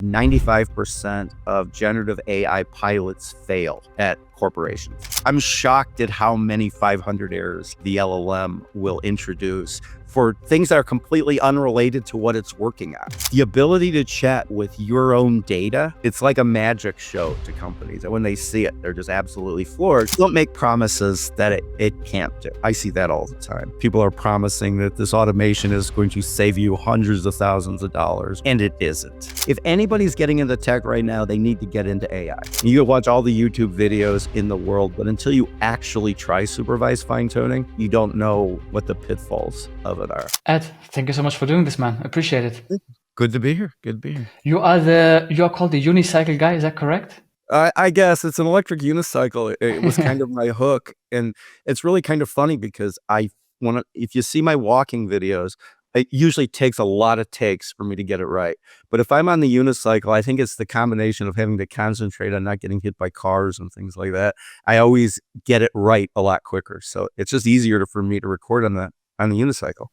95% of generative AI pilots fail at corporations. I'm shocked at how many 500 errors the LLM will introduce for things that are completely unrelated to what it's working on. The ability to chat with your own data, it's like a magic show to companies. And when they see it, they're just absolutely floored. Don't make promises that it can't do. I see that all the time. People are promising that this automation is going to save you hundreds of thousands of dollars, and it isn't. If anybody's getting into tech right now, they need to get into AI. You can watch all the YouTube videos in the world, but until you actually try supervised fine-tuning, you don't know what the pitfalls of it are. Ed, thank you so much for doing this, man. Appreciate it. Good to be here. Good to be here. You are called the unicycle guy, is that correct? I guess it's an electric unicycle. It was kind of my hook, and it's really kind of funny because if you see my walking videos, it usually takes a lot of takes for me to get it right. But if I'm on the unicycle, I think it's the combination of having to concentrate on not getting hit by cars and things like that. I always get it right a lot quicker, so it's just easier for me to record on the unicycle.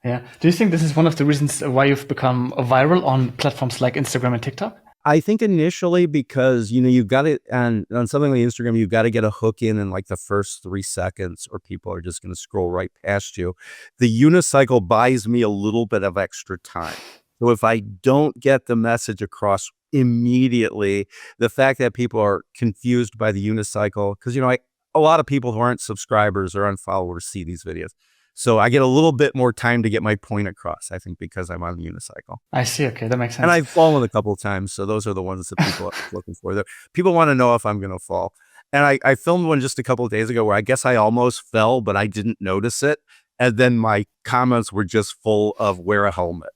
Yeah. Do you think this is one of the reasons why you've become viral on platforms like Instagram and TikTok? I think initially because, you've got it on something like Instagram, you've got to get a hook in like the first 3 seconds or people are just going to scroll right past you. The unicycle buys me a little bit of extra time. So if I don't get the message across immediately, the fact that people are confused by the unicycle, because, a lot of people who aren't subscribers or unfollowers see these videos. So I get a little bit more time to get my point across, I think, because I'm on the unicycle. I see. Okay, that makes sense. And I've fallen a couple of times, so those are the ones that people are looking for. People want to know if I'm going to fall. And I filmed one just a couple of days ago where I guess I almost fell, but I didn't notice it. And then my comments were just full of wear a helmet,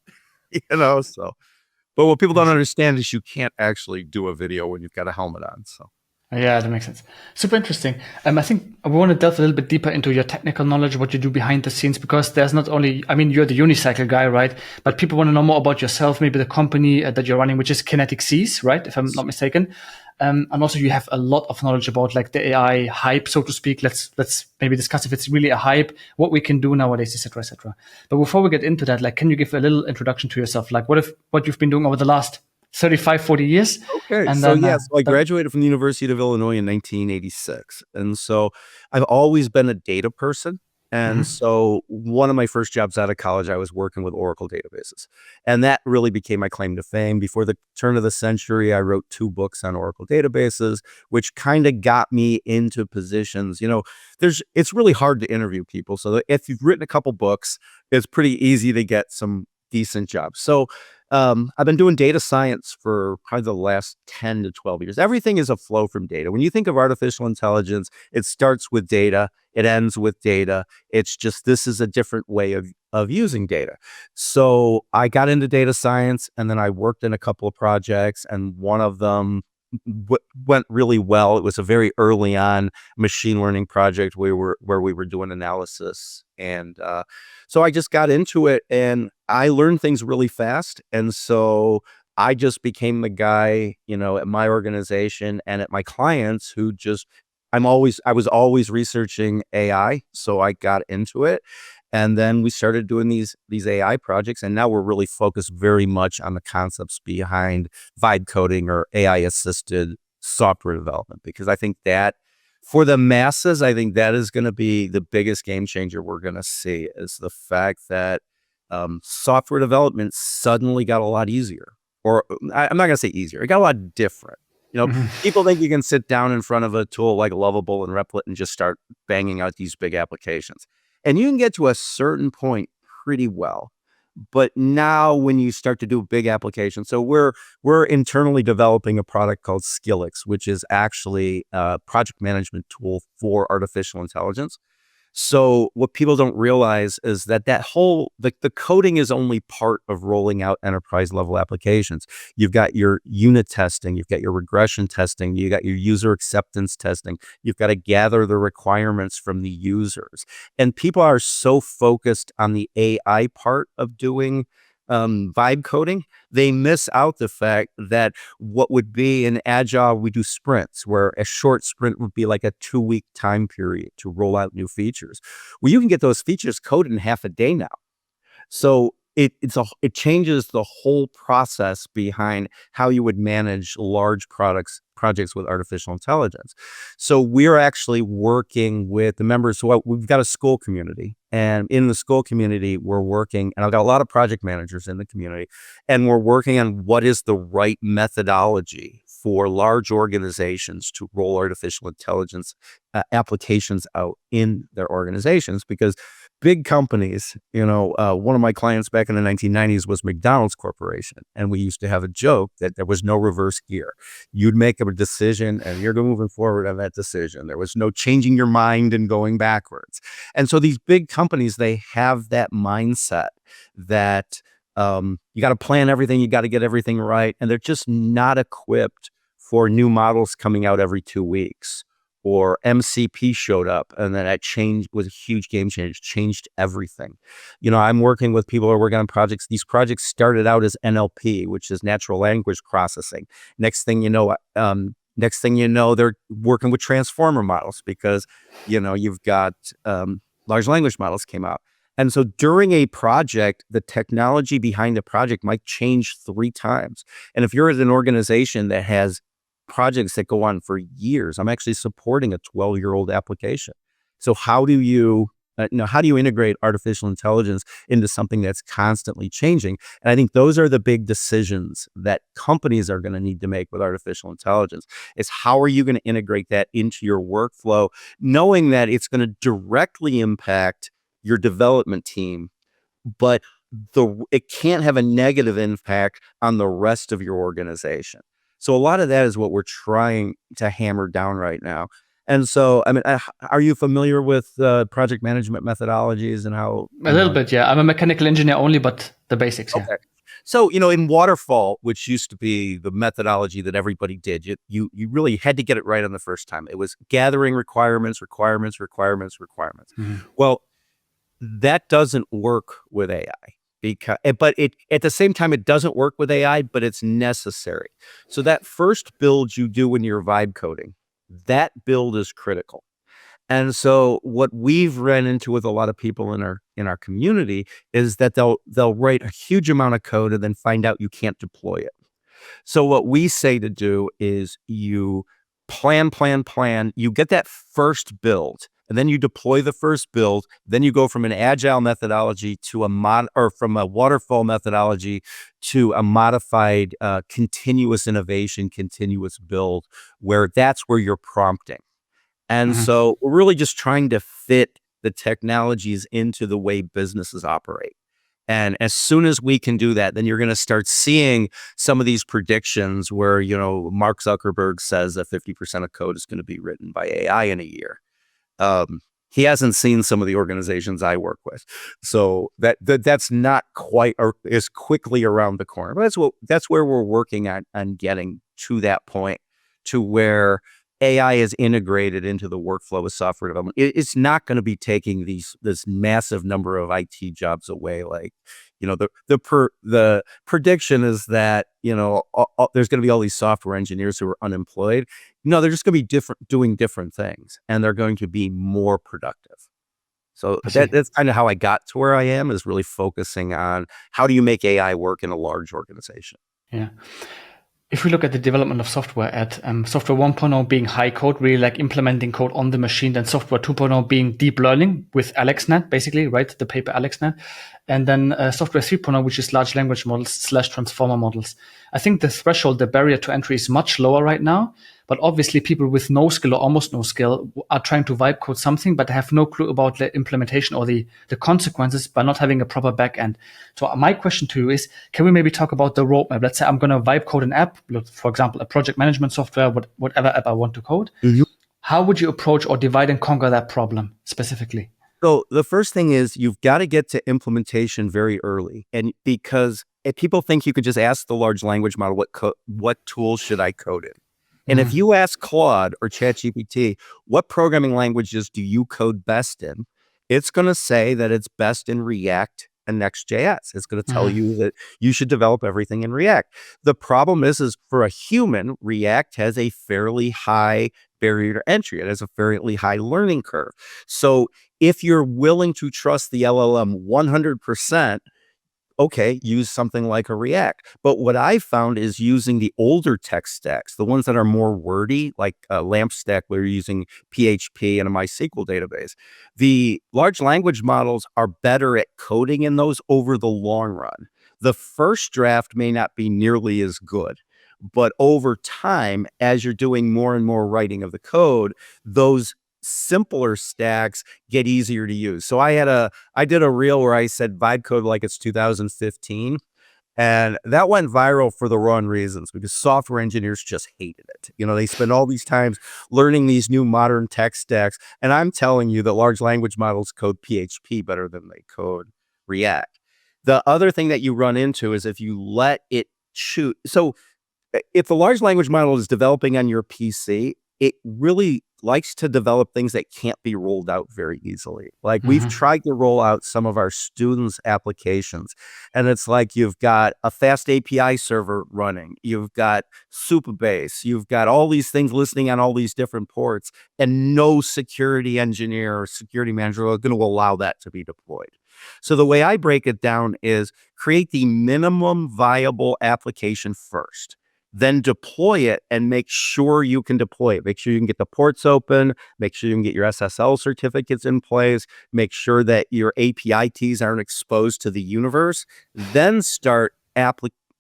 so. But what people don't understand is you can't actually do a video when you've got a helmet on, so. Yeah, that makes sense. Super interesting. I think we want to delve a little bit deeper into your technical knowledge, what you do behind the scenes, because there's not only, you're the unicycle guy, right? But people want to know more about yourself, maybe the company that you're running, which is Kinetic Sees, right? If I'm not mistaken. And also you have a lot of knowledge about like the AI hype, so to speak. Let's maybe discuss if it's really a hype, what we can do nowadays, etc., etc. But before we get into that, like, can you give a little introduction to yourself? Like what you've been doing over the last 35, 40 years. Okay. And so, so I graduated from the University of Illinois in 1986. And so I've always been a data person. And so one of my first jobs out of college, I was working with Oracle databases. And that really became my claim to fame. Before the turn of the century, I wrote 2 books on Oracle databases, which kind of got me into positions. It's really hard to interview people. So if you've written a couple books, it's pretty easy to get some decent jobs. So I've been doing data science for probably the last 10 to 12 years. Everything is a flow from data. When you think of artificial intelligence, it starts with data, it ends with data. It's just, this is a different way of using data. So I got into data science and then I worked in a couple of projects, and one of them went really well. It was a very early on machine learning project where we were doing analysis. And so I just got into it and I learned things really fast. And so I just became the guy, at my organization and at my clients who I was always researching AI. So I got into it. And then we started doing these AI projects, and now we're really focused very much on the concepts behind vibe coding or AI-assisted software development, because I think that for the masses, I think that is going to be the biggest game changer we're going to see, is the fact that software development suddenly got a lot easier. Or I'm not going to say easier. It got a lot different. People think you can sit down in front of a tool like Lovable and Replit and just start banging out these big applications. And you can get to a certain point pretty well. But now when you start to do big applications, so we're internally developing a product called Skilliks, which is actually a project management tool for artificial intelligence. So what people don't realize is that the coding is only part of rolling out enterprise level applications. You've got your unit testing, you've got your regression testing, you got your user acceptance testing. You've got to gather the requirements from the users. And people are so focused on the AI part of doing vibe coding, they miss out the fact that what would be in Agile, we do sprints, where a short sprint would be like a 2-week time period to roll out new features. Well, you can get those features coded in half a day now. So it changes the whole process behind how you would manage large projects with artificial intelligence. So we're actually working with the members. So we've got a school community, and in the school community, we're working, and I've got a lot of project managers in the community, and we're working on what is the right methodology for large organizations to roll artificial intelligence applications out in their organizations, because big companies, one of my clients back in the 1990s was McDonald's Corporation. And we used to have a joke that there was no reverse gear. You'd make a decision and you're moving forward on that decision. There was no changing your mind and going backwards. And so these big companies, they have that mindset that you got to plan everything, you got to get everything right. And they're just not equipped for new models coming out every 2 weeks. Or MCP showed up, and then that was a huge game changer, changed everything. I'm working with people who are working on projects. These projects started out as NLP, which is natural language processing. Next thing you know, they're working with transformer models because, you've got large language models came out. And so during a project, the technology behind the project might change 3 times. And if you're at an organization that has projects that go on for years, I'm actually supporting a 12-year-old application. So how do you integrate artificial intelligence into something that's constantly changing? And I think those are the big decisions that companies are going to need to make with artificial intelligence, is how are you going to integrate that into your workflow, knowing that it's going to directly impact your development team, but it can't have a negative impact on the rest of your organization. So a lot of that is what we're trying to hammer down right now. And so, are you familiar with project management methodologies and how? A little bit, yeah. I'm a mechanical engineer only, but the basics, yeah. Okay. So, in waterfall, which used to be the methodology that everybody did, you really had to get it right on the first time. It was gathering requirements. Mhm. Well, that doesn't work with AI. But at the same time, it doesn't work with AI, but it's necessary. So that first build you do when you're vibe coding, that build is critical. And so what we've run into with a lot of people in our community is that they'll write a huge amount of code and then find out you can't deploy it. So what we say to do is you plan, you get that first build, and then you deploy the first build. Then you go from an agile methodology to from a waterfall methodology to a modified continuous innovation, continuous build, where that's where you're prompting. And Mhm. so we're really just trying to fit the technologies into the way businesses operate. And as soon as we can do that, then you're going to start seeing some of these predictions where, Mark Zuckerberg says that 50% of code is going to be written by AI in a year. He hasn't seen some of the organizations I work with. So that's not quite as quickly around the corner. But that's where we're working on getting to that point, to where AI is integrated into the workflow of software development. It's not going to be taking this massive number of IT jobs away. Like, the prediction is that, there's going to be all these software engineers who are unemployed. No, they're just going to be doing different things, and they're going to be more productive. So I see. that's kind of how I got to where I am, is really focusing on how do you make AI work in a large organization. Yeah. If we look at the development of software, at software 1.0 being high code, really like implementing code on the machine, then software 2.0 being deep learning with AlexNet, basically, right? The paper AlexNet. And then software 3.0, which is large language models / transformer models. I think the threshold, the barrier to entry is much lower right now. But obviously people with no skill or almost no skill are trying to vibe code something, but have no clue about the implementation or the consequences by not having a proper backend. So my question to you is, can we maybe talk about the roadmap? Let's say I'm going to vibe code an app, for example, a project management software, whatever app I want to code. Mhm. How would you approach or divide and conquer that problem specifically? So the first thing is you've got to get to implementation very early. And because if people think you could just ask the large language model, what tools should I code in? And if Mhm. you ask Claude or ChatGPT, what programming languages do you code best in? It's going to say that it's best in React and Next.js. It's going to tell Mhm. you that you should develop everything in React. The problem is for a human, React has a fairly high barrier to entry. It has a fairly high learning curve. So if you're willing to trust the LLM 100%, okay, use something like a React. But what I found is using the older tech stacks, the ones that are more wordy, like LAMP stack, where you're using PHP and a MySQL database. The large language models are better at coding in those over the long run. The first draft may not be nearly as good, but over time, as you're doing more and more writing of the code, those simpler stacks get easier to use. So I did a reel where I said vibe code like it's 2015. And that went viral for the wrong reasons because software engineers just hated it. They spend all these times learning these new modern tech stacks. And I'm telling you that large language models code PHP better than they code React. The other thing that you run into is if you let it shoot. So if the large language model is developing on your PC, it really likes to develop things that can't be rolled out very easily. Like we've Hmm. tried to roll out some of our students' applications, and it's like you've got a fast API server running, you've got Supabase, you've got all these things listening on all these different ports, and no security engineer or security manager are going to allow that to be deployed. So the way I break it down is create the minimum viable application first, then deploy it and make sure you can deploy it. Make sure you can get the ports open, make sure you can get your SSL certificates in place, make sure that your API keys aren't exposed to the universe, then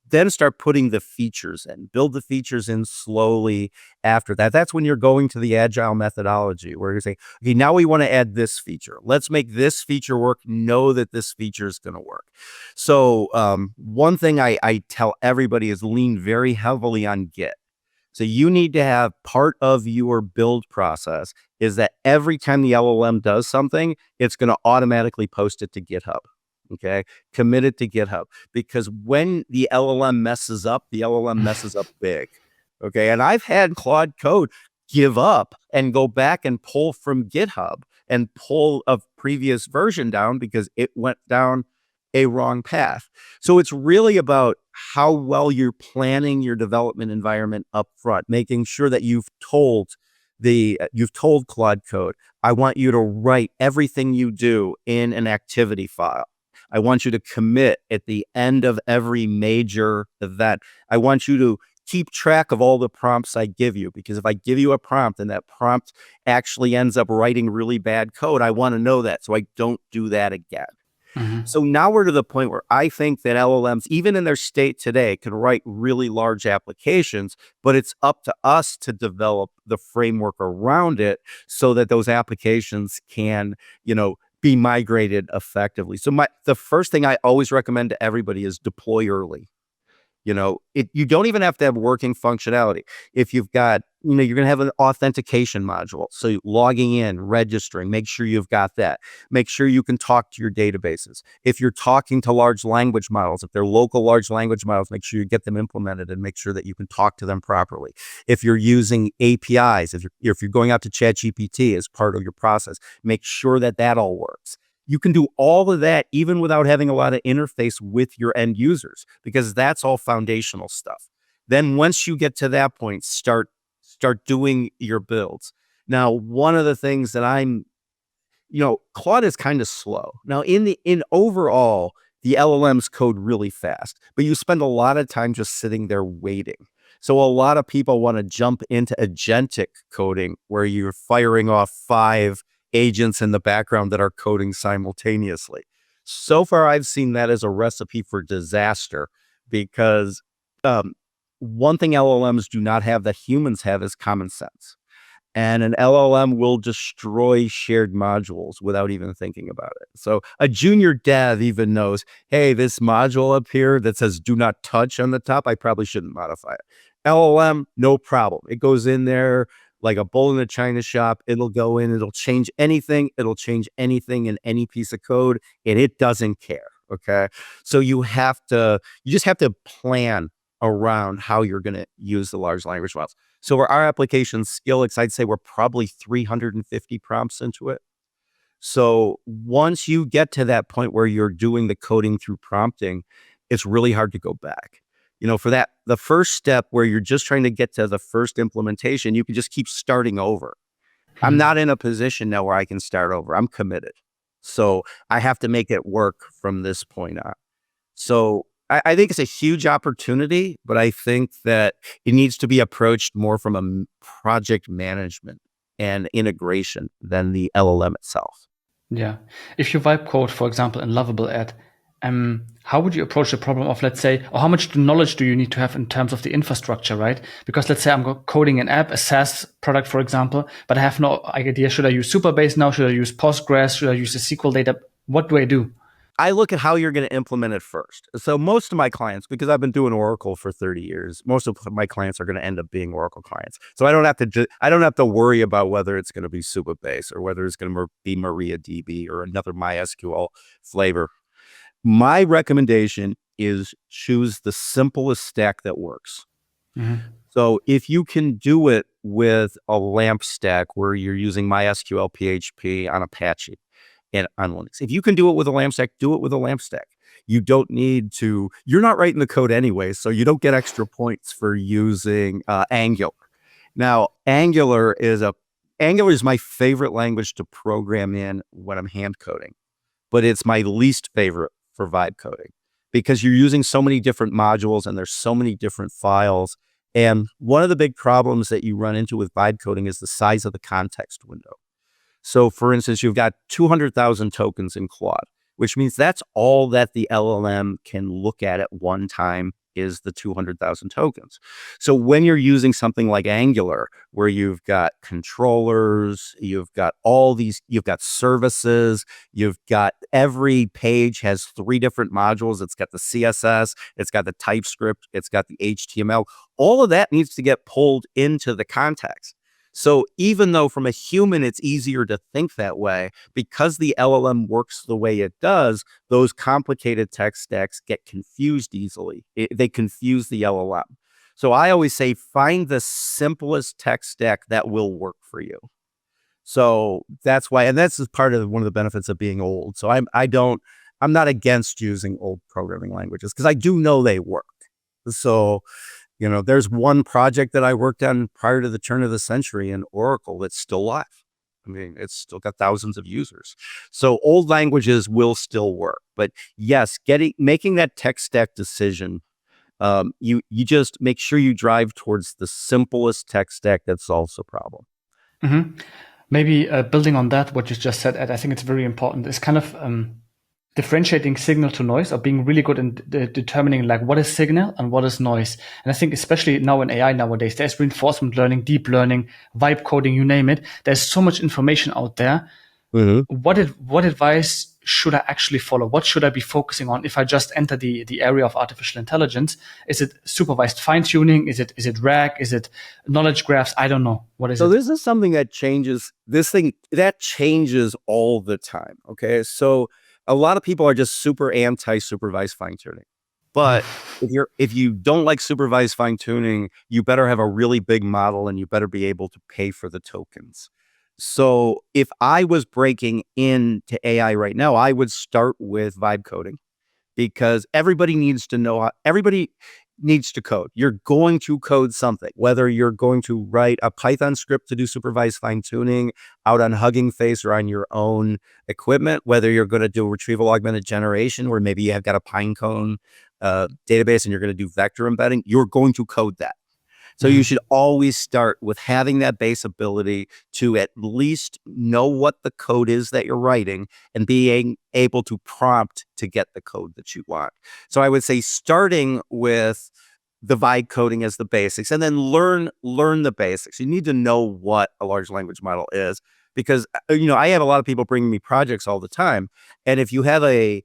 then start putting the features in, build the features in slowly after that. That's when you're going to the agile methodology where you're saying, okay, now we want to add this feature. Let's make this feature work. Know that this feature is going to work. So one thing I tell everybody is lean very heavily on Git. So you need to have part of your build process is that every time the LLM does something, it's going to automatically post it to GitHub. Okay. Commit it to GitHub because when the LLM messes up, the LLM messes up big. Okay. And I've had Claude Code give up and go back and pull from GitHub and pull a previous version down because it went down a wrong path. So it's really about how well you're planning your development environment up front, making sure that you've told Claude Code, I want you to write everything you do in an activity file. I want you to commit at the end of every major event. I want you to keep track of all the prompts I give you, because if I give you a prompt and that prompt actually ends up writing really bad code, I want to know that so I don't do that again. Hmm. So now we're to the point where I think that LLMs, even in their state today, can write really large applications, but it's up to us to develop the framework around it so that those applications can, be migrated effectively. So the first thing I always recommend to everybody is deploy early. You don't even have to have working functionality. If you've got, you're going to have an authentication module. So logging in, registering, make sure you've got that. Make sure you can talk to your databases. If you're talking to large language models, if they're local large language models, make sure you get them implemented and make sure that you can talk to them properly. If you're using APIs, if you're going out to ChatGPT as part of your process, make sure that that all works. You can do all of that even without having a lot of interface with your end users, because that's all foundational stuff. Then once you get to that point, start doing your builds. Now, one of the things that Claude is kind of slow. Now, in overall, the LLMs code really fast, but you spend a lot of time just sitting there waiting. So a lot of people want to jump into agentic coding where you're firing off 5 agents in the background that are coding simultaneously. So far, I've seen that as a recipe for disaster because um, one thing LLMs do not have that humans have is common sense. And an LLM will destroy shared modules without even thinking about it. So a junior dev even knows, hey, this module up here that says do not touch on the top, I probably shouldn't modify it. LLM, no problem. It goes in there like a bull in a china shop. It'll go in, it'll change anything. It'll change anything in any piece of code, and it doesn't care. Okay. So you just have to plan around how you're going to use the large language models. So for our application, Skilliks, I'd say we're probably 350 prompts into it. So once you get to that point where you're doing the coding through prompting, it's really hard to go back. For that, the first step where you're just trying to get to the first implementation, you can just keep starting over. I'm not in a position now where I can start over. I'm committed. So I have to make it work from this point on. So I think it's a huge opportunity, but I think that it needs to be approached more from project management and integration than the LLM itself. Yeah. If you vibe code, for example, in Lovable ad, how would you approach the problem of, let's say, or how much knowledge do you need to have in terms of the infrastructure, right? Because let's say I'm coding an app, a SaaS product, for example, but I have no idea. Should I use Superbase now? Should I use Postgres? Should I use a SQL data? What do I do? I look at how you're going to implement it first. So most of my clients, because I've been doing Oracle for 30 years, most of my clients are going to end up being Oracle clients. So I don't have to worry about whether it's going to be Supabase or whether it's going to be MariaDB or another MySQL flavor. My recommendation is choose the simplest stack that works. Mm-hmm. So if you can do it with a LAMP stack where you're using MySQL PHP on Apache, and on Linux. If you can do it with a LAMP stack, do it with a LAMP stack. You don't need to, you're not writing the code anyway, so you don't get extra points for using Angular. Now, Angular is my favorite language to program in when I'm hand coding, but it's my least favorite for vibe coding because you're using so many different modules and there's so many different files. And one of the big problems that you run into with vibe coding is the size of the context window. So for instance, you've got 200,000 tokens in Claude, which means that's all that the LLM can look at one time is the 200,000 tokens. So when you're using something like Angular, where you've got controllers, you've got services, you've got every page has 3 different modules. It's got the CSS, it's got the TypeScript, it's got the HTML. All of that needs to get pulled into the context. So even though from a human, it's easier to think that way, because the LLM works the way it does, those complicated tech stacks get confused easily. They confuse the LLM. So I always say, find the simplest tech stack that will work for you. So that's why, and that's part of one of the benefits of being old. So I'm not against using old programming languages because I do know they work. So there's one project that I worked on prior to the turn of the century in Oracle that's still live. I mean, it's still got thousands of users. So old languages will still work. But yes, making that tech stack decision, you just make sure you drive towards the simplest tech stack that solves the problem. Mm-hmm. Maybe building on that, what you just said, Ed, I think it's very important. It's kind of differentiating signal to noise, or being really good in determining like what is signal and what is noise. And I think especially now in AI nowadays, there's reinforcement learning, deep learning, vibe coding, you name it. There's so much information out there. Mm-hmm. What advice should I actually follow? What should I be focusing on if I just enter the area of artificial intelligence? Is it supervised fine tuning? Is it RAG? Is it knowledge graphs? I don't know. What is it? So this is something that changes. This thing that changes all the time. Okay, so a lot of people are just super anti-supervised fine tuning. But if you don't like supervised fine tuning, you better have a really big model and you better be able to pay for the tokens. So if I was breaking into AI right now, I would start with vibe coding because everybody needs to code. You're going to code something, whether you're going to write a Python script to do supervised fine tuning out on Hugging Face or on your own equipment, whether you're going to do retrieval augmented generation, where maybe you have got a Pinecone database and you're going to do vector embedding, you're going to code that. So you should always start with having that base ability to at least know what the code is that you're writing and being able to prompt to get the code that you want. So I would say starting with the vibe coding as the basics and then learn the basics. You need to know what a large language model is because, I have a lot of people bringing me projects all the time. And if you have a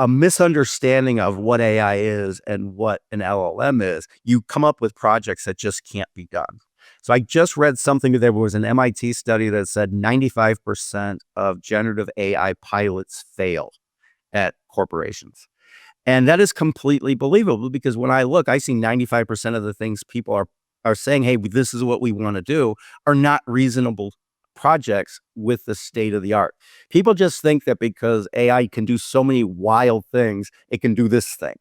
misunderstanding of what AI is and what an LLM is, you come up with projects that just can't be done. So I just read something. There was an MIT study that said 95% of generative AI pilots fail at corporations. And that is completely believable because when I look, I see 95% of the things people are saying, hey, this is what we want to do, are not reasonable projects with the state of the art. People just think that because AI can do so many wild things, it can do this thing.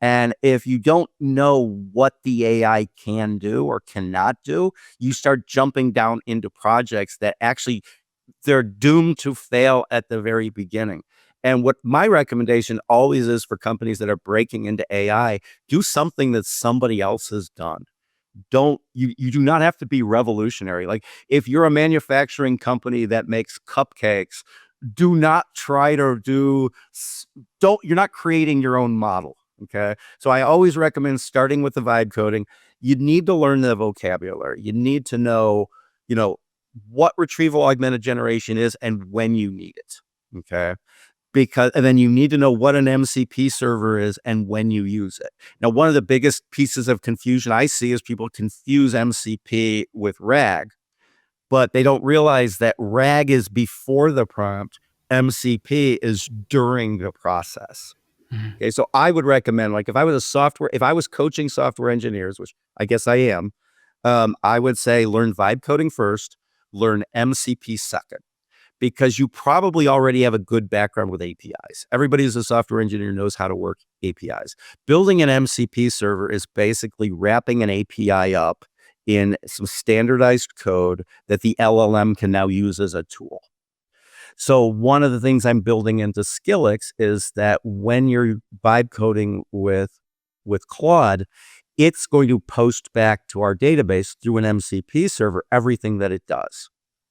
And if you don't know what the AI can do or cannot do, you start jumping down into projects that actually they're doomed to fail at the very beginning. And what my recommendation always is for companies that are breaking into AI, do something that somebody else has done. You do not have to be revolutionary. Like if you're a manufacturing company that makes cupcakes, do not try to don't you're not creating your own model. Okay. So I always recommend starting with the vibe coding. You need to learn the vocabulary. You need to know, you know, what retrieval augmented generation is and when you need it. Okay. And then you need to know what an MCP server is and when you use it. Now, one of the biggest pieces of confusion I see is people confuse MCP with RAG, but they don't realize that RAG is before the prompt, MCP is during the process. Mhm. Okay, so I would recommend, like, if I was coaching software engineers, which I guess I am, I would say learn vibe coding first, learn MCP second, because you probably already have a good background with APIs. Everybody who's a software engineer knows how to work APIs. Building an MCP server is basically wrapping an API up in some standardized code that the LLM can now use as a tool. So one of the things I'm building into Skilliks is that when you're vibe coding with Claude, it's going to post back to our database through an MCP server everything that it does.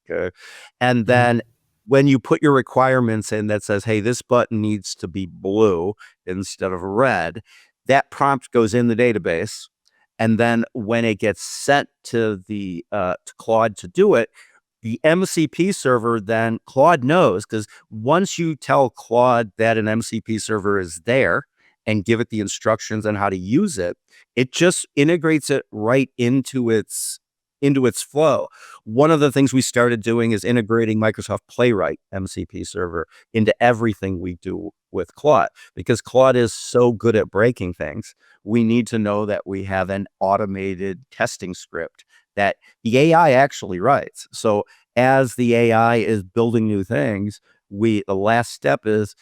Okay. And Mhm. then when you put your requirements in that says, hey, this button needs to be blue instead of red, that prompt goes in the database. And then when it gets sent to the to Claude to do it, the MCP server, then Claude knows, because once you tell Claude that an MCP server is there and give it the instructions on how to use it, it just integrates it right into its flow. One of the things we started doing is integrating Microsoft Playwright MCP server into everything we do with Claude, because Claude is so good at breaking things. We need to know that we have an automated testing script that the AI actually writes. So as the AI is building new things, the last step is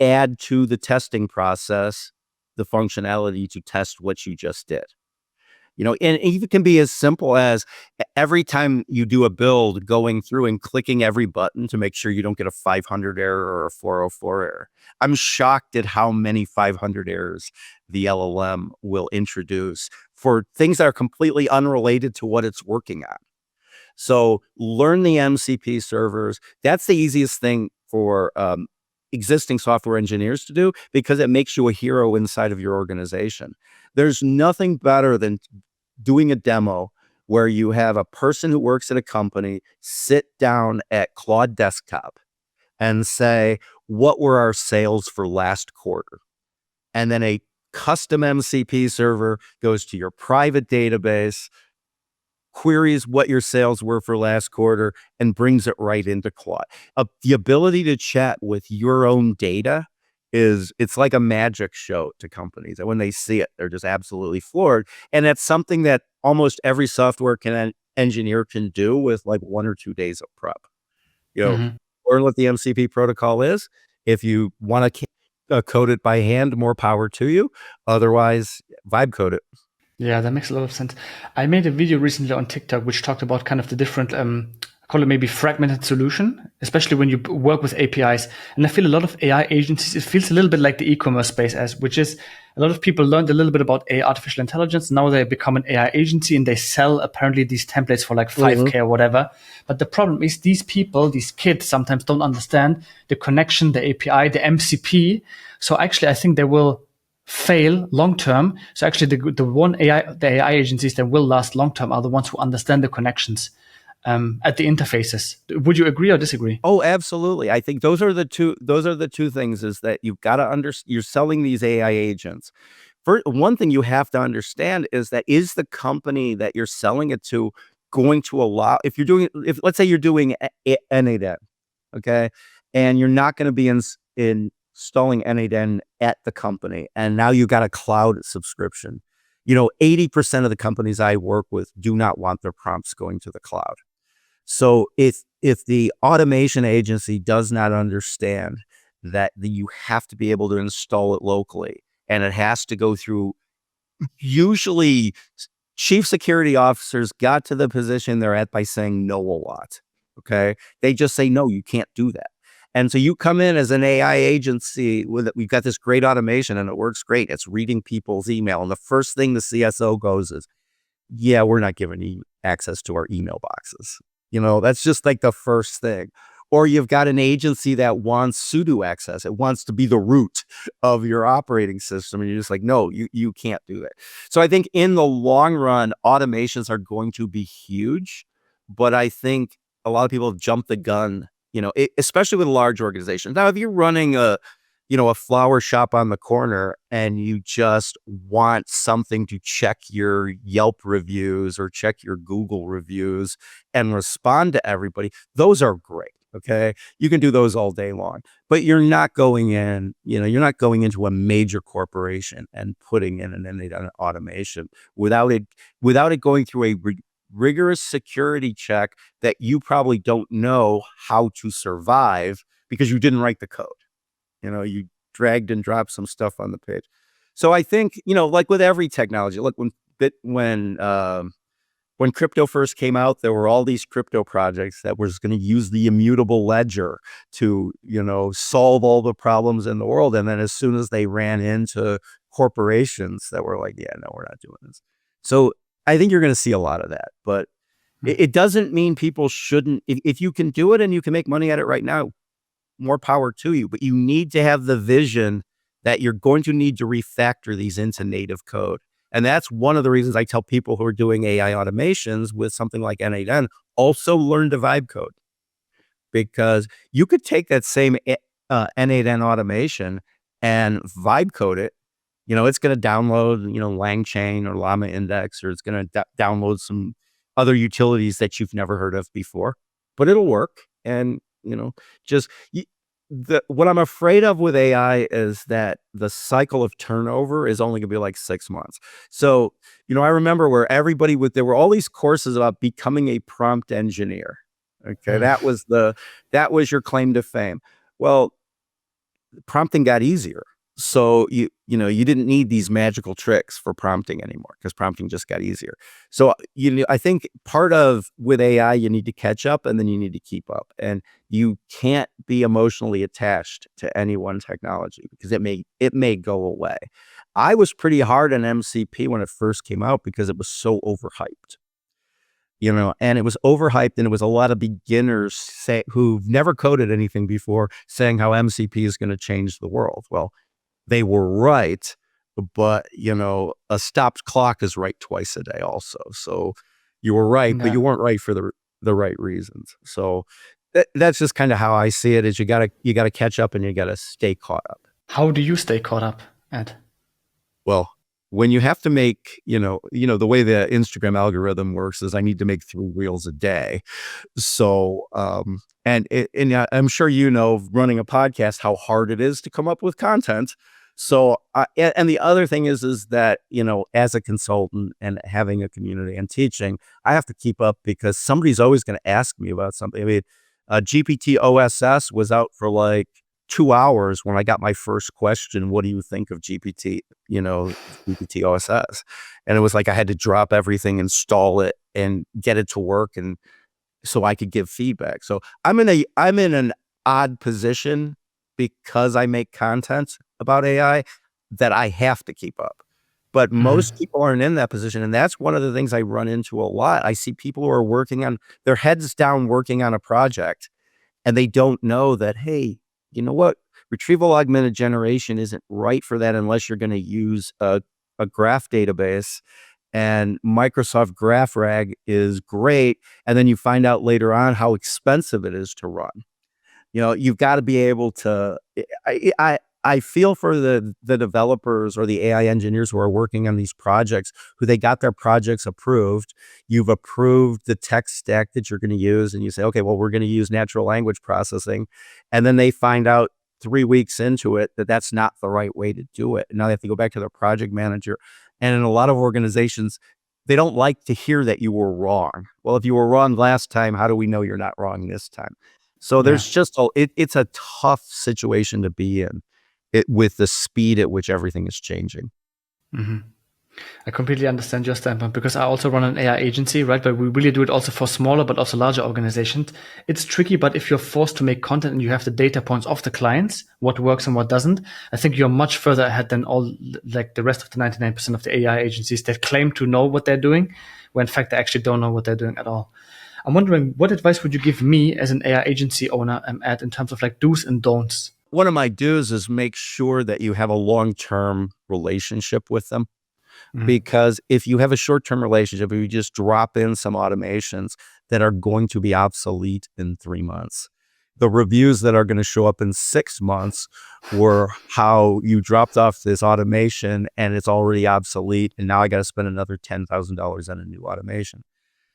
add to the testing process the functionality to test what you just did. And it even can be as simple as every time you do a build, going through and clicking every button to make sure you don't get a 500 error or a 404 error. I'm shocked at how many 500 errors the LLM will introduce for things that are completely unrelated to what it's working on. So learn the MCP servers. That's the easiest thing for existing software engineers to do, because it makes you a hero inside of your organization. There's nothing better than doing a demo where you have a person who works at a company sit down at Claude Desktop and say, what were our sales for last quarter? And then a custom MCP server goes to your private database, queries what your sales were for last quarter, and brings it right into Claude. The ability to chat with your own data it's like a magic show to companies. And when they see it, they're just absolutely floored. And that's something that almost every software engineer can do with like 1 or 2 days of prep. You know, Mhm. learn what the MCP protocol is. If you want to code it by hand, more power to you. Otherwise, vibe code it. Yeah, that makes a lot of sense. I made a video recently on TikTok which talked about kind of the different, call it maybe fragmented solution, especially when you work with APIs. And I feel a lot of AI agencies, it feels a little bit like the e-commerce space, as which is a lot of people learned a little bit about AI, artificial intelligence. Now they become an AI agency and they sell apparently these templates for like 5K or whatever. But the problem is these people, these kids sometimes don't understand the connection, the API, the MCP. So actually, I think they will fail long term. So actually, the AI agencies that will last long term are the ones who understand the connections at the interfaces. Would you agree or disagree? Oh, absolutely. I think those are the two things, is that you've got to you're selling these AI agents. For one thing you have to understand is that, is the company that you're selling it to going to allow, if let's say you're doing N8N, okay, and you're not going to be installing N8N at the company, and now you got a cloud subscription. 80% of the companies I work with do not want their prompts going to the cloud. So if the automation agency does not understand that you have to be able to install it locally, and it has to go through, usually chief security officers got to the position they're at by saying no a lot. Okay. They just say, no, you can't do that. And so you come in as an AI agency we've got this great automation and it works great. It's reading people's email. And the first thing the CSO goes is, yeah, we're not giving you access to our email boxes. That's just like the first thing. Or you've got an agency that wants sudo access. It wants to be the root of your operating system. And you're just like, no, you can't do it. So I think in the long run, automations are going to be huge. But I think a lot of people jump the gun, especially with large organizations. Now, if you're running a flower shop on the corner and you just want something to check your Yelp reviews or check your Google reviews and respond to everybody, those are great. Okay. You can do those all day long, but you're not going into a major corporation and putting in an automation without it going through a rigorous security check that you probably don't know how to survive because you didn't write the code. You dragged and dropped some stuff on the page. So I think, like with every technology, look, when crypto first came out, there were all these crypto projects that were going to use the immutable ledger to, solve all the problems in the world. And then as soon as they ran into corporations that were like, yeah, no, we're not doing this. So I think you're going to see a lot of that, but it doesn't mean people shouldn't, if you can do it and you can make money at it right now, more power to you, but you need to have the vision that you're going to need to refactor these into native code. And that's one of the reasons I tell people who are doing AI automations with something like N8N, also learn to vibe code, because you could take that same N8N automation and vibe code it. It's going to download, LangChain or Llama Index, or it's going to download some other utilities that you've never heard of before, but it'll work. And, what I'm afraid of with AI is that the cycle of turnover is only gonna be like 6 months. So, I remember where there were all these courses about becoming a prompt engineer. Okay. That was your claim to fame. Well, prompting got easier. So you didn't need these magical tricks for prompting anymore because prompting just got easier. So I think part of with AI, you need to catch up and then you need to keep up, and you can't be emotionally attached to any one technology because it may go away. I was pretty hard on MCP when it first came out because it was so overhyped. And it was overhyped, and it was a lot of beginners who've never coded anything before saying how MCP is going to change the world. Well, they were right, but a stopped clock is right twice a day also. So you were right, but you weren't right for the right reasons. So that's just kind of how I see it, is you gotta catch up and you gotta stay caught up. How do you stay caught up, Ed? Well, when you have to make, the way the Instagram algorithm works is I need to make 3 reels a day. So, and I'm sure running a podcast, how hard it is to come up with content. So, and the other thing is that, as a consultant and having a community and teaching, I have to keep up because somebody's always going to ask me about something. I mean, GPT OSS was out for like 2 hours when I got my first question. What do you think of GPT OSS? And it was like I had to drop everything, install it, and get it to work, and so I could give feedback. So I'm in an odd position because I make content about AI that I have to keep up. But most people aren't in that position, and that's one of the things I run into a lot. I see people who are working on their heads down, working on a project, and they don't know that, hey, you know what? Retrieval augmented generation isn't right for that unless you're going to use a graph database. And Microsoft Graph Rag is great. And then you find out later on how expensive it is to run. You've got to be able to, I feel for the developers or the AI engineers who are working on these projects, who they got their projects approved. You've approved the tech stack that you're going to use, and you say, okay, well, we're going to use natural language processing. And then they find out 3 weeks into it that that's not the right way to do it. And now they have to go back to their project manager. And in a lot of organizations, they don't like to hear that you were wrong. Well, if you were wrong last time, how do we know you're not wrong this time? So there's just it's a tough situation to be in, with the speed at which everything is changing. Mm-hmm. I completely understand your standpoint because I also run an AI agency, right? But we really do it also for smaller but also larger organizations. It's tricky, but if you're forced to make content and you have the data points of the clients, what works and what doesn't, I think you're much further ahead than all like the rest of the 99% of the AI agencies that claim to know what they're doing, when in fact they actually don't know what they're doing at all. I'm wondering what advice would you give me as an AI agency owner at in terms of like do's and don'ts? One of my do's is make sure that you have a long-term relationship with them. Mhm. Because if you have a short-term relationship, if you just drop in some automations that are going to be obsolete in 3 months, the reviews that are gonna show up in 6 months were how you dropped off this automation and it's already obsolete, and now I gotta spend another $10,000 on a new automation.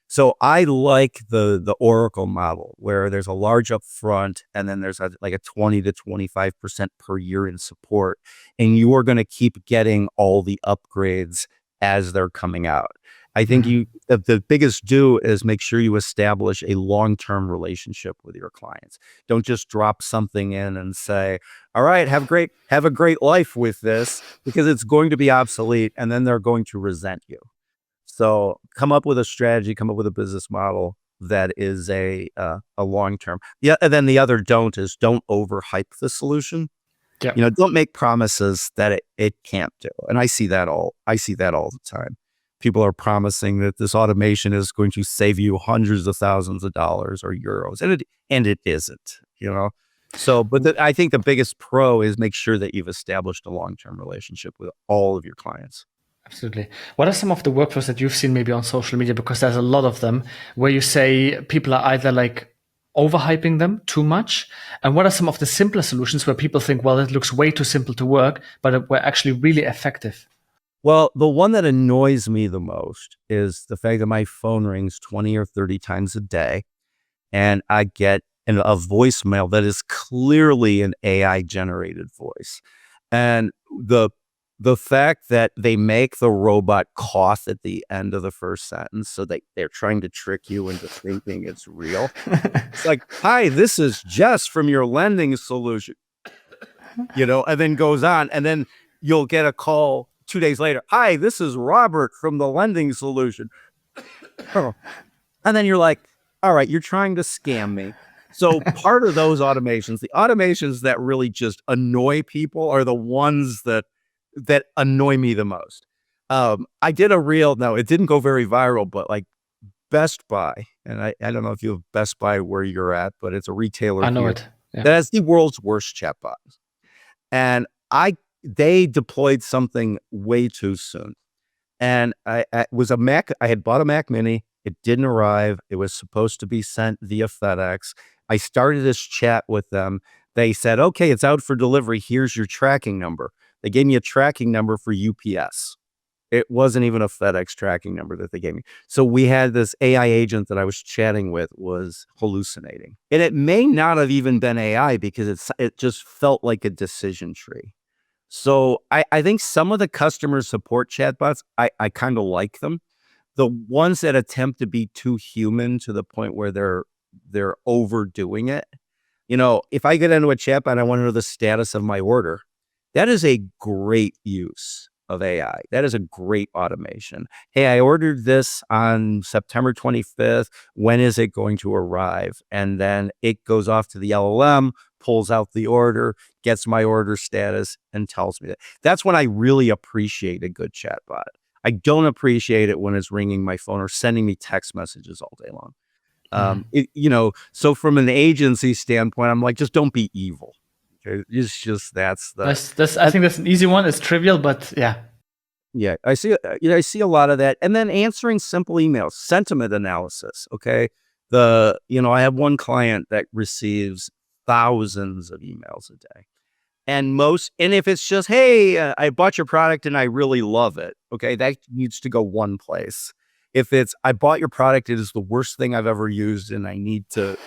So I like the Oracle model where there's a large upfront and then there's like a 20 to 25% per year in support. And you are going to keep getting all the upgrades as they're coming out. I think Mhm. the biggest do is make sure you establish a long-term relationship with your clients. Don't just drop something in and say, all right, have a great life with this because it's going to be obsolete and then they're going to resent you. So come up with a strategy, come up with a business model that is a long term. Yeah, and then the other don't is don't overhype the solution. Yeah. Don't make promises that it can't do. And I see that all the time. People are promising that this automation is going to save you hundreds of thousands of dollars or euros, and it isn't, you know. So, but I think the biggest pro is make sure that you've established a long-term relationship with all of your clients. Absolutely. What are some of the workflows that you've seen maybe on social media? Because there's a lot of them where you say people are either like overhyping them too much. And what are some of the simpler solutions where people think, well, it looks way too simple to work, but it were actually really effective? Well, the one that annoys me the most is the fact that my phone rings 20 or 30 times a day, and I get a voicemail that is clearly an AI generated voice. And the fact that they make the robot cough at the end of the first sentence, so they're trying to trick you into thinking it's real. It's like, "Hi, this is Jess from your lending solution," and then goes on, and then you'll get a call 2 days later. "Hi, this is Robert from the lending solution." Oh, and then you're like, "All right, you're trying to scam me." So part of those automations, the automations that really just annoy people are the ones that annoy me the most. I did a reel, no, it didn't go very viral, but like Best Buy, and I don't know if you have Best Buy where you're at, but it's a retailer I know here it. Yeah. that has the world's worst chatbot. And they deployed something way too soon. And I was a Mac. I had bought a Mac Mini. It didn't arrive. It was supposed to be sent via FedEx. I started this chat with them. They said, "Okay, it's out for delivery. Here's your tracking number." They gave me a tracking number for UPS. It wasn't even a FedEx tracking number that they gave me. So we had this AI agent that I was chatting with was hallucinating. And it may not have even been AI because it just felt like a decision tree. So I think some of the customer support chatbots, I kind of like them. The ones that attempt to be too human to the point where they're overdoing it. If I get into a chatbot and I want to know the status of my order, that is a great use of AI. That is a great automation. Hey, I ordered this on September 25th. When is it going to arrive? And then it goes off to the LLM, pulls out the order, gets my order status, and tells me that. That's when I really appreciate a good chatbot. I don't appreciate it when it's ringing my phone or sending me text messages all day long. Mhm. So from an agency standpoint, I'm like, just don't be evil. Okay? It's just that's the That's I think that's an easy one. It's trivial, but yeah. Yeah, I see a lot of that, and then answering simple emails, sentiment analysis, okay? I have one client that receives thousands of emails a day. And if it's just, "Hey, I bought your product and I really love it," okay, that needs to go one place. If it's, "I bought your product, it is the worst thing I've ever used and I need to,"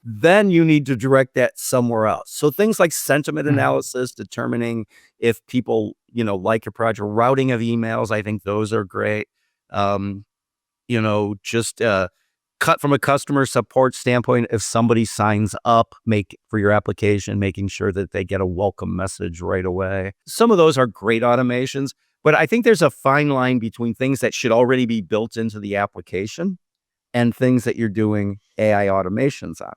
then you need to direct that somewhere else. So things like sentiment Mhm. analysis, determining if people, like your project, routing of emails, I think those are great. Um, just cut from a customer support standpoint, if somebody signs up make for your application, making sure that they get a welcome message right away. Some of those are great automations, But I think there's a fine line between things that should already be built into the application and things that you're doing AI automations on.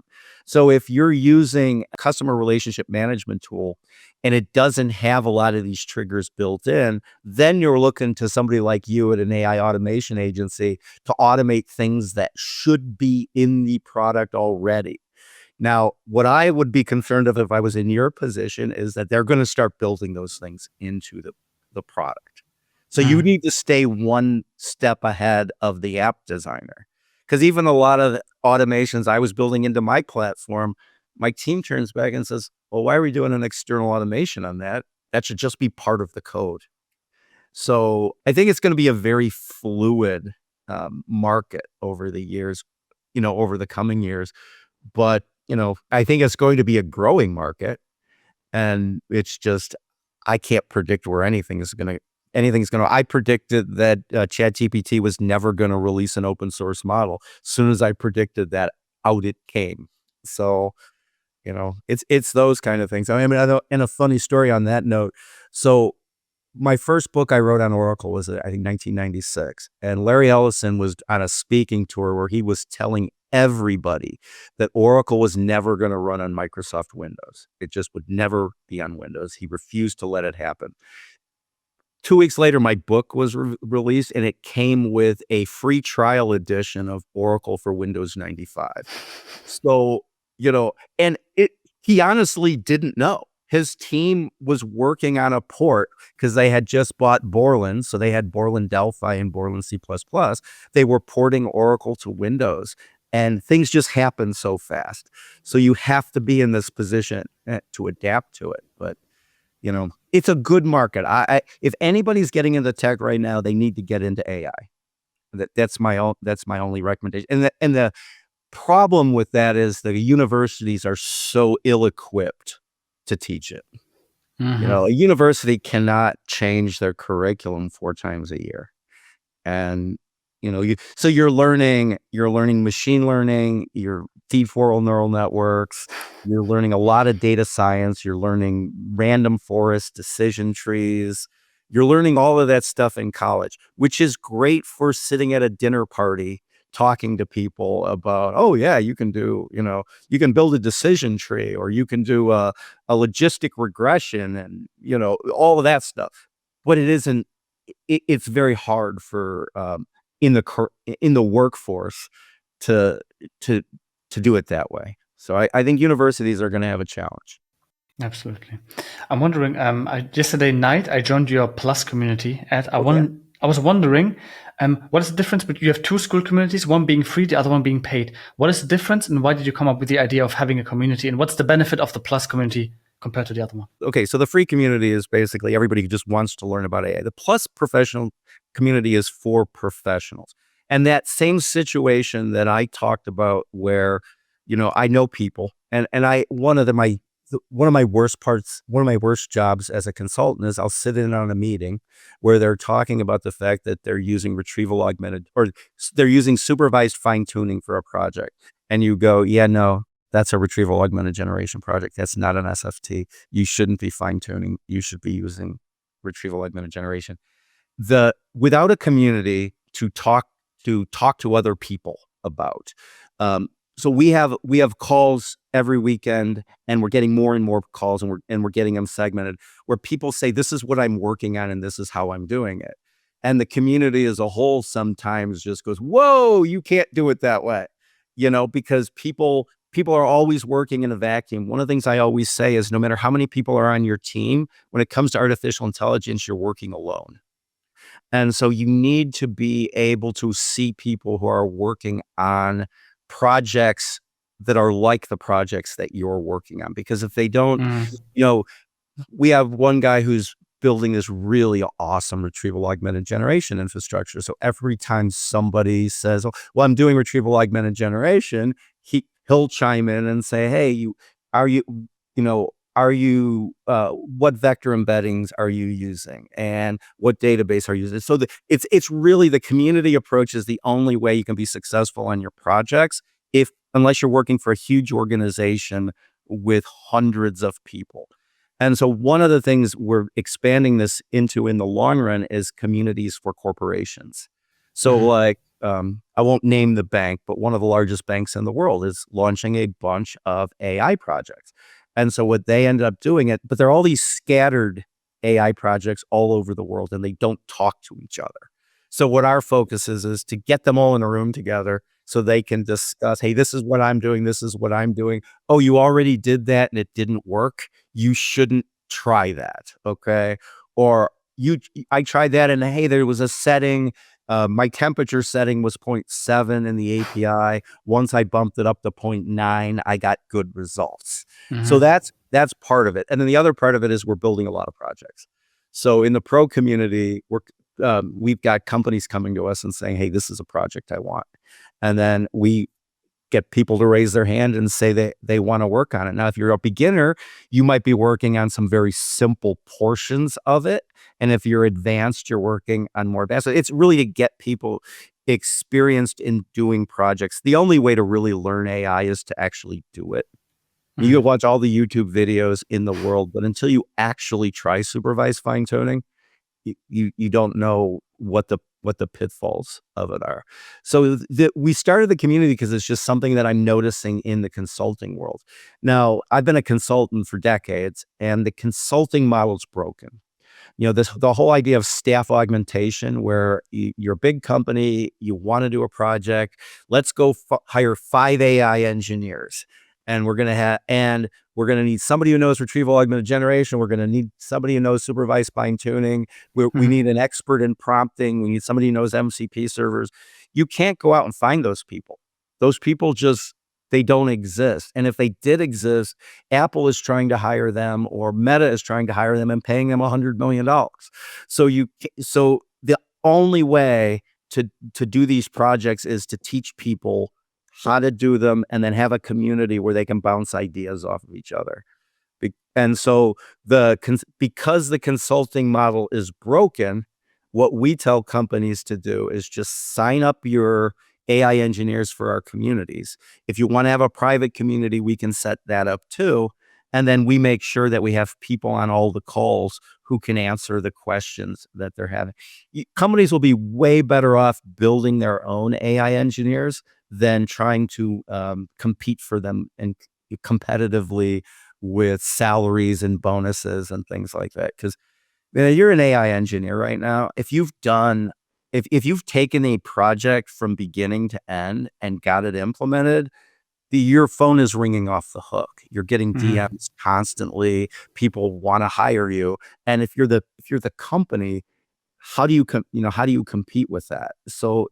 So if you're using a customer relationship management tool and it doesn't have a lot of these triggers built in, then you're looking to somebody like you at an AI automation agency to automate things that should be in the product already. Now, what I would be concerned of if I was in your position is that they're going to start building those things into the product. So you Mm. need to stay one step ahead of the app designer. Because even a lot of the automations I was building into my platform, my team turns back and says, well, why are we doing an external automation on that? That should just be part of the code. So I think it's going to be a very fluid market over the years, over the coming years. But, I think it's going to be a growing market. And it's just, I can't predict where anything's going to. I predicted that ChatGPT was never going to release an open source model. As soon as I predicted that, out it came. So, it's those kind of things. I mean, and a funny story on that note. So my first book I wrote on Oracle was, I think, 1996. And Larry Ellison was on a speaking tour where he was telling everybody that Oracle was never going to run on Microsoft Windows. It just would never be on Windows. He refused to let it happen. 2 weeks later, my book was released, and it came with a free trial edition of Oracle for Windows 95. So, and he honestly didn't know. His team was working on a port because they had just bought Borland. So they had Borland Delphi and Borland C++. They were porting Oracle to Windows, and things just happen so fast. So you have to be in this position to adapt to it. But it's a good market. If anybody's getting into tech right now, they need to get into AI. That's my only recommendation. And the problem with that is the universities are so ill-equipped to teach it. Mm-hmm. A university cannot change their curriculum 4 times a year. And so you're learning machine learning, your deep neural networks, you're learning a lot of data science, you're learning random forest decision trees, you're learning all of that stuff in college, which is great for sitting at a dinner party talking to people about, oh yeah, you can build a decision tree, or you can do a logistic regression, and all of that stuff. But it isn't. It's very hard for in the workforce to do it that way. So I think universities are going to have a challenge. Absolutely. I'm wondering, yesterday night, I joined your Plus community Okay. I was wondering, what is the difference between, you have 2 school communities, one being free, the other one being paid. What is the difference, and why did you come up with the idea of having a community, and what's the benefit of the Plus community compared to the other one? Okay, so the free community is basically everybody who just wants to learn about AI. The Plus professional community is for professionals. And that same situation that I talked about where, I know people, and one of my worst jobs as a consultant is I'll sit in on a meeting where they're talking about the fact that they're using retrieval augmented, or they're using supervised fine tuning for a project. And you go, yeah, no, that's a retrieval augmented generation project. That's not an SFT. You shouldn't be fine tuning. You should be using retrieval augmented generation. Without a community to talk to other people about. So we have calls every weekend, and we're getting more and more calls, and we're getting them segmented, where people say, this is what I'm working on and this is how I'm doing it. And the community as a whole sometimes just goes, whoa, you can't do it that way. Because people are always working in a vacuum. One of the things I always say is, no matter how many people are on your team, when it comes to artificial intelligence, you're working alone. And so you need to be able to see people who are working on projects that are like the projects that you're working on. Because if they don't, we have one guy who's building this really awesome retrieval augmented generation infrastructure. So every time somebody says, oh, well, I'm doing retrieval augmented generation, he'll chime in and say, hey, what vector embeddings are you using, and what database are you using? So it's really, the community approach is the only way you can be successful on your projects, unless you're working for a huge organization with hundreds of people. And so one of the things we're expanding this into in the long run is communities for corporations. So Mhm. like, I won't name the bank, but one of the largest banks in the world is launching a bunch of AI projects. And so what they ended up doing but there are all these scattered AI projects all over the world and they don't talk to each other. So what our focus is to get them all in a room together so they can discuss, hey, this is what I'm doing. This is what I'm doing. Oh, you already did that and it didn't work. You shouldn't try that. Okay. Or I tried that and hey, there was a setting. My temperature setting was zero point 0.7 in the API. Once I bumped it up to 0.9, I got good results. So Mhm. that's part of it. And then the other part of it is we're building a lot of projects. So in the pro community, we've got companies coming to us and saying, hey, this is a project I want. And then we get people to raise their hand and say they want to work on it. Now, if you're a beginner, you might be working on some very simple portions of it. And if you're advanced, you're working on more advanced. It's really to get people experienced in doing projects. The only way to really learn AI is to actually do it. You can Mhm. watch all the YouTube videos in the world, but until you actually try supervised fine tuning, you don't know what the pitfalls of it are. So we started the community because it's just something that I'm noticing in the consulting world. Now, I've been a consultant for decades, and the consulting model's broken. The whole idea of staff augmentation, where you're a big company, you want to do a project, let's go hire 5 AI engineers, and we're going to need somebody who knows retrieval augmented generation. We're going to need somebody who knows supervised fine tuning. We Mhm. need an expert in prompting. We need somebody who knows MCP servers. You can't go out and find those people. Those people just they don't exist. And if they did exist, Apple is trying to hire them or Meta is trying to hire them and paying them $100 million. So the only way to do these projects is to teach people how to do them and then have a community where they can bounce ideas off of each other. And so because the consulting model is broken, what we tell companies to do is just sign up your AI engineers for our communities. If you want to have a private community, we can set that up too. And then we make sure that we have people on all the calls who can answer the questions that they're having. Companies will be way better off building their own AI engineers than trying to compete for them and competitively with salaries and bonuses and things like that. Because you're an AI engineer right now. If you've taken a project from beginning to end and got it implemented, your phone is ringing off the hook. You're getting Mhm. DMs constantly. People want to hire you, and if you're the company, how do you compete with that? So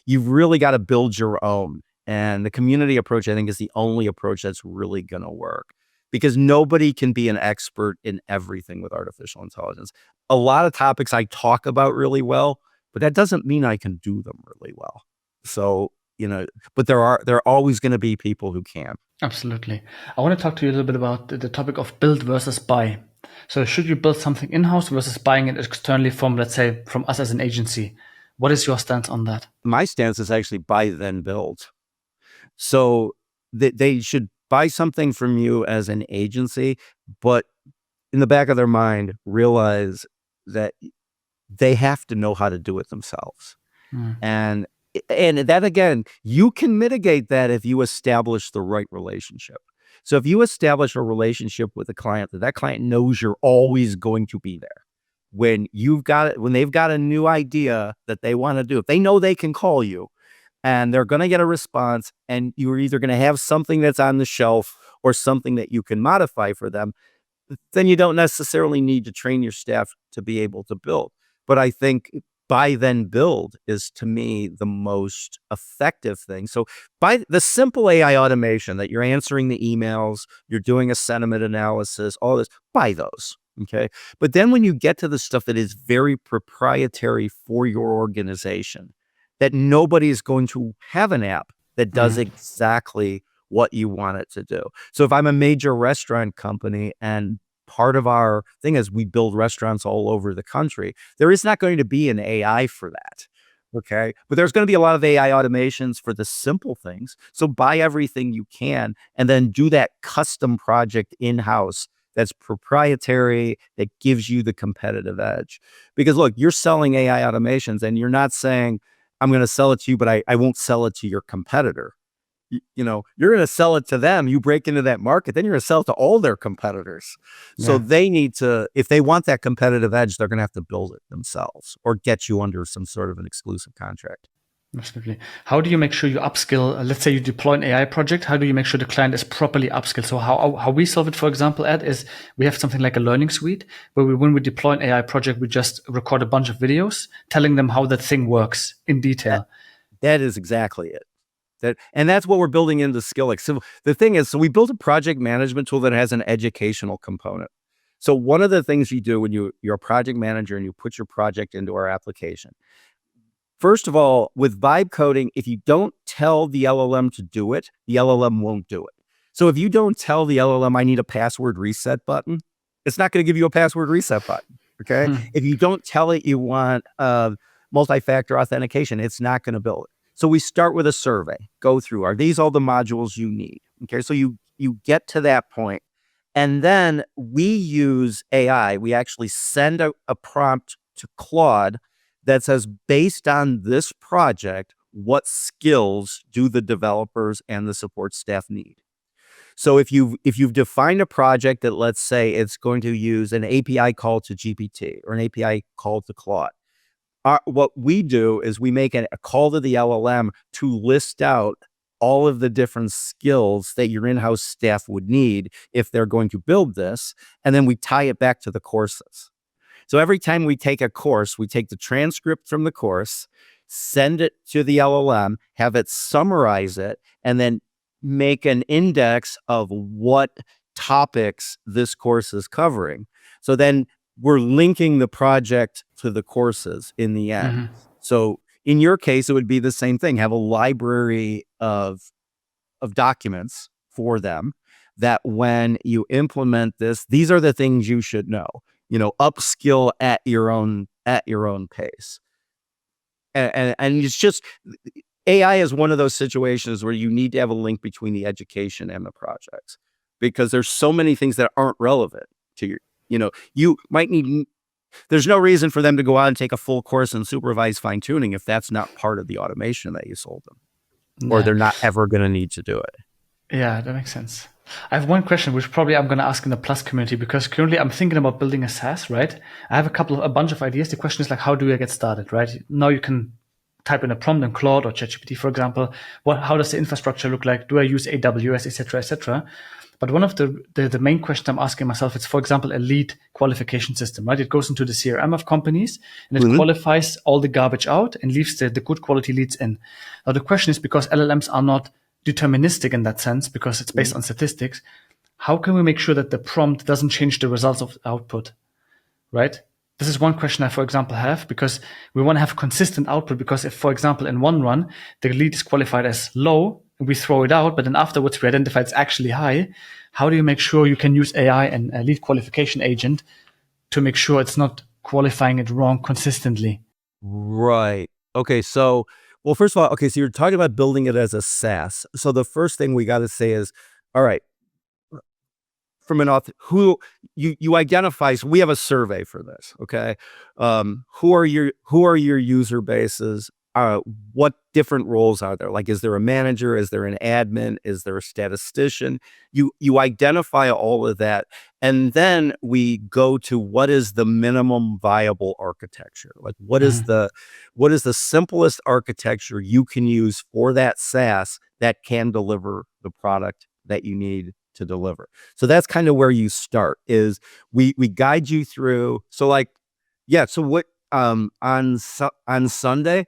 you've really got to build your own. And the community approach, I think, is the only approach that's really going to work because nobody can be an expert in everything with artificial intelligence. A lot of topics I talk about really well, but that doesn't mean I can do them really well. So, but there are always going to be people who can. Absolutely. I want to talk to you a little bit about the topic of build versus buy. So, should you build something in-house versus buying it externally from, let's say, from us as an agency? What is your stance on that? My stance is actually buy then build. So they should buy something from you as an agency, but in the back of their mind, realize that they have to know how to do it themselves. Mm. And and that again, you can mitigate that if you establish the right relationship. So if you establish a relationship with a client that client knows you're always going to be there. When they've got a new idea that they want to do, if they know they can call you, and they're going to get a response and you're either going to have something that's on the shelf or something that you can modify for them, then you don't necessarily need to train your staff to be able to build. But I think buy then build is to me the most effective thing. So by the simple AI automation that you're answering the emails, you're doing a sentiment analysis, all this, buy those. Okay. But then when you get to the stuff that is very proprietary for your organization, that nobody is going to have an app that does Mm. exactly what you want it to do. So if I'm a major restaurant company and part of our thing is we build restaurants all over the country, there is not going to be an AI for that. Okay. But there's going to be a lot of AI automations for the simple things. So buy everything you can and then do that custom project in house that's proprietary, that gives you the competitive edge. Because look, you're selling AI automations and you're not saying, I'm going to sell it to you, but I won't sell it to your competitor. You're going to sell it to them. You break into that market, then you're going to sell it to all their competitors. So Yeah. they need to, if they want that competitive edge, they're going to have to build it themselves or get you under some sort of an exclusive contract. Absolutely. How do you make sure you upskill? Let's say you deploy an AI project. How do you make sure the client is properly upskilled? So how we solve it, for example, Ed, is we have something like a learning suite where when we deploy an AI project, we just record a bunch of videos telling them how that thing works in That, detail. that is exactly it. And that's what we're building into Skilliks. So the thing is, so we built a project management tool that has an educational component. So one of the things you do when you're a project manager and you put your project into our application, first of all, with vibe coding, if you don't tell the LLM to do it, the LLM won't do it. So if you don't tell the LLM, I need a password reset button, it's not going to give you a password reset button. Okay. Hmm. If you don't tell it you want multi-factor authentication, it's not going to build it. So we start with a survey, go through, are these all the modules you need? Okay. So you get to that point, and then we use AI. We actually send a prompt to Claude that says, based on this project, what skills do the developers and the support staff need? So if you've defined a project that, let's say, it's going to use an API call to GPT or an API call to Claude, what we do is we make a call to the LLM to list out all of the different skills that your in-house staff would need if they're going to build this, and then we tie it back to the courses. So every time we take a course, we take the transcript from the course, send it to the LLM, have it summarize it, and then make an index of what topics this course is covering. So then we're linking the project to the courses in the end. Hmm. So in your case, it would be the same thing. Have a library of documents for them that when you implement this, these are the things you should know. Upskill at your own pace. And it's just, AI is one of those situations where you need to have a link between the education and the projects, because there's so many things that aren't relevant to you might need, there's no reason for them to go out and take a full course and supervise fine tuning if that's not part of the automation that you sold them, or Yeah. they're not ever going to need to do it. Yeah, that makes sense. I have one question, which probably I'm going to ask in the Plus community, because currently I'm thinking about building a SaaS, right? I have a bunch of ideas. The question is like, how do I get started, right? Now you can type in a prompt in Claude or ChatGPT, for example. How does the infrastructure look like? Do I use AWS, etc., etc.? But one of the main questions I'm asking myself is, for example, a lead qualification system, right? It goes into the CRM of companies and it Mhm. qualifies all the garbage out and leaves the good quality leads in. Now the question is, because LLMs are not deterministic in that sense, because it's based on statistics, how can we make sure that the prompt doesn't change the results of the output, right? This is one question I, for example, have, because we want to have consistent output. Because if, for example, in one run, the lead is qualified as low and we throw it out, but then afterwards we identify it's actually high, how do you make sure you can use AI and a lead qualification agent to make sure it's not qualifying it wrong consistently? Right. Okay. So, well, first of all, okay. So you're talking about building it as a SaaS. So the first thing we got to say is, all right, from an author who you identify. So we have a survey for this. Okay. Who are your user bases? What different roles are there? Like, is there a manager? Is there an admin? Is there a statistician? You identify all of that, and then we go to what is the minimum viable architecture? Like, what is Mhm. the simplest architecture you can use for that SaaS that can deliver the product that you need to deliver? So that's kind of where you start. Is we guide you through. So like, yeah. So what on Sunday,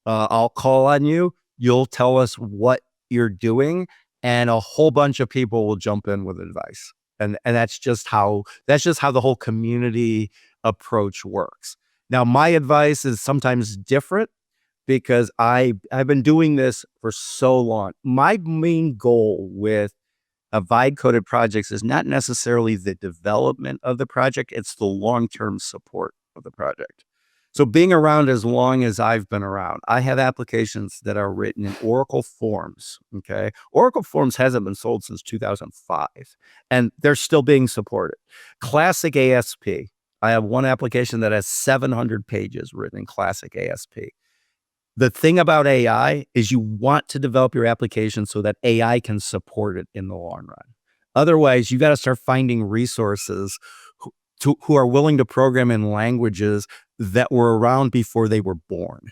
I'll call on you. You'll tell us what you're doing, and a whole bunch of people will jump in with advice. And that's just how the whole community approach works. Now, my advice is sometimes different because I've been doing this for so long. My main goal with vibe coded projects is not necessarily the development of the project; it's the long term support of the project. So being around as long as I've been around, I have applications that are written in Oracle Forms, okay? Oracle Forms hasn't been sold since 2005, and they're still being supported. Classic ASP. I have one application that has 700 pages written in Classic ASP. The thing about AI is you want to develop your application so that AI can support it in the long run. Otherwise, you got to start finding resources who are willing to program in languages that were around before they were born.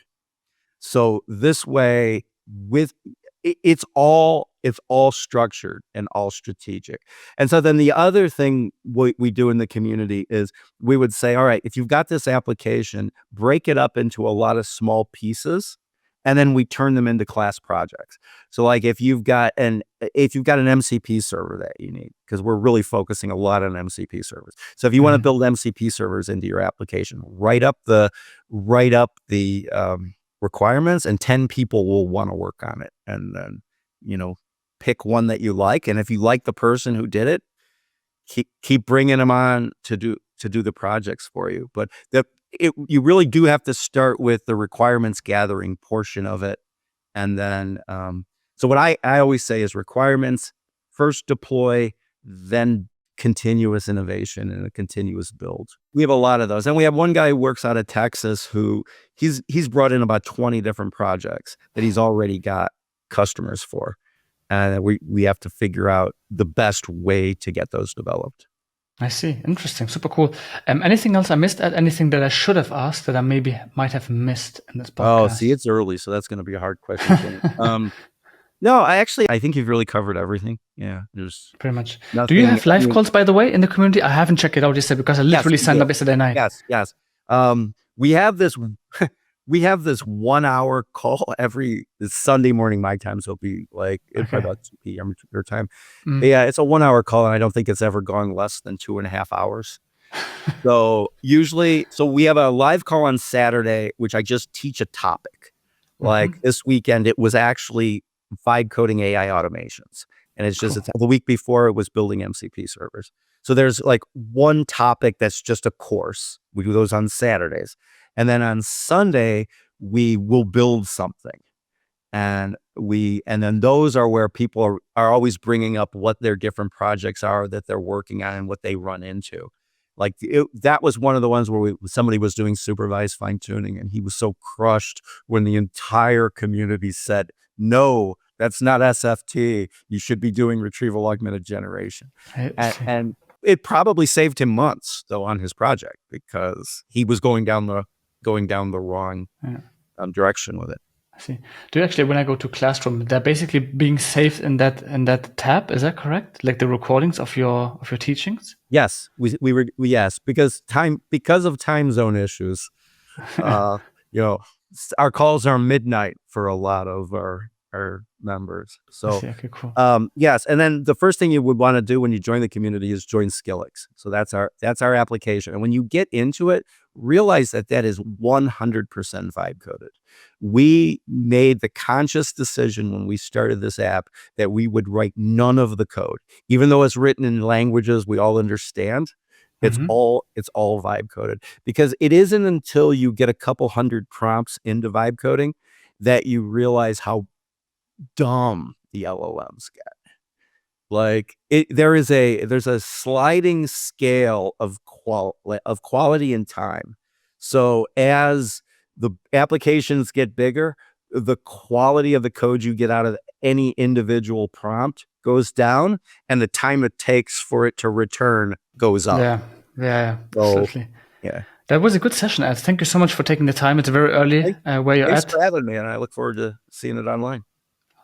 So this way, it's all structured and all strategic. And so then the other thing we do in the community is we would say, all right, if you've got this application, break it up into a lot of small pieces, and then we turn them into class projects. So like if you've got an MCP server that you need, because we're really focusing a lot on MCP servers. So if you want to build MCP servers into your application, write up the requirements, and 10 people will want to work on it. And then, pick one that you like. And if you like the person who did it, keep bringing them on to do the projects for you. But you really do have to start with the requirements gathering portion of it. And then, so what I always say is requirements, first deploy, then continuous innovation and a continuous build. We have a lot of those. And we have one guy who works out of Texas who he's brought in about 20 different projects that he's already got customers for. And we have to figure out the best way to get those developed. I see. Interesting. Super cool. Anything else I missed? Anything that I should have asked that I maybe might have missed in this podcast? Oh, see, it's early, so that's going to be a hard question. No, I think you've really covered everything. Yeah, there's pretty much. Do you have live calls, by the way, in the community? I haven't checked it out yesterday because I literally signed up yesterday night. Yes. We have this 1 hour call every Sunday morning my time, so it'll be like probably about 2 p.m. your time. Yeah, it's a 1 hour call, and I don't think it's ever gone less than 2.5 hours. So usually, we have a live call on Saturday, which I just teach a topic. Like this weekend, it was actually vibe coding AI automations. And it's just the week before it was building MCP servers. So there's like one topic that's just a course. We do those on Saturdays. And then on Sunday, we will build something. And then those are where people are always bringing up what their different projects are that they're working on and what they run into. Like that was one of the ones where somebody was doing supervised fine tuning, and he was so crushed when the entire community said, no, that's not SFT. You should be doing retrieval augmented generation. And it probably saved him months though on his project because he was going down the wrong direction with it. I see. Do you actually, when I go to Classroom, they're basically being saved in that tab? Is that correct? Like the recordings of your teachings? Yes, yes, because of time zone issues. Our calls are midnight for a lot of our members. So okay, cool. Yes, and then the first thing you would want to do when you join the community is join Skilliks. So that's our application. And when you get into it, realize that is 100% vibe coded. We made the conscious decision when we started this app that we would write none of the code, even though it's written in languages we all understand. It's all vibe coded, because it isn't until you get a couple hundred prompts into vibe coding that you realize how dumb the LLMs get. Like there's a sliding scale of quality and time. So as the applications get bigger, the quality of the code you get out of any individual prompt goes down, and the time it takes for it to return goes up. Yeah, absolutely. Yeah. That was a good session, Ed. Thank you so much for taking the time. It's very early where you're at. Thanks for having me, and I look forward to seeing it online.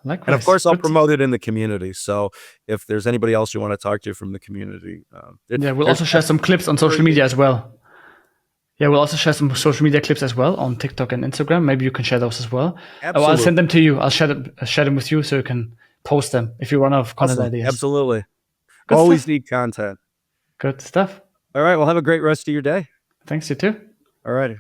Likewise. And of course, I'll promote it in the community. So if there's anybody else you want to talk to from the community. We'll also share some clips on social media as well. Yeah, we'll also share some social media clips as well on TikTok and Instagram. Maybe you can share those as well. Absolutely. I'll send them to you. I'll share them with you so you can post them if you run out of content ideas. Absolutely. Always need content. Good stuff. All right. Well, have a great rest of your day. Thanks, you too. All righty.